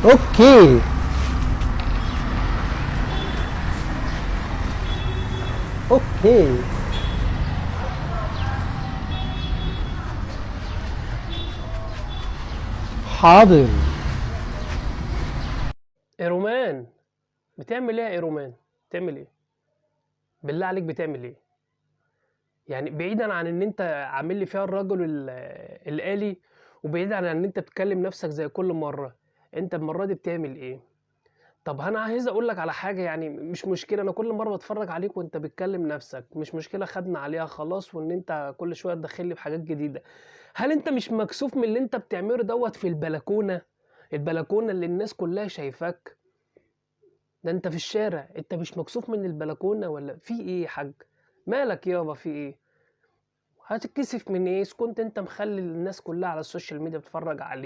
اوكي. اوكي. حاضر. ايرومان، بتعمل ايه يا ايرومان؟ بتعمل ايه؟ بالله عليك بتعمل ايه؟ يعني بعيدا عن ان انت عامل لي فيها الرجل الآلي، وبعيدا عن ان انت بتكلم نفسك زي كل مرة، انت المرة دي بتعمل ايه؟ طب انا عايز اقول لك على حاجة، يعني مش مشكلة، انا كل مرة بتفرج عليك وانت بتكلم نفسك، مش مشكلة، خدنا عليها خلاص، وان انت كل شوية تدخل لي بحاجات جديدة. هل انت مش مكسوف من اللي انت بتعمله دوت في البلكونة؟ البلكونة اللي الناس كلها شايفاك، ده انت في الشارع، انت مش مكسوف من البلكونة ولا في ايه يا حاج؟ مالك يابا، في ايه؟ هتتكسف من ايه؟ إذ كنت انت مخلي الناس كلها على السوشيال ميديا بتتفرج عليك.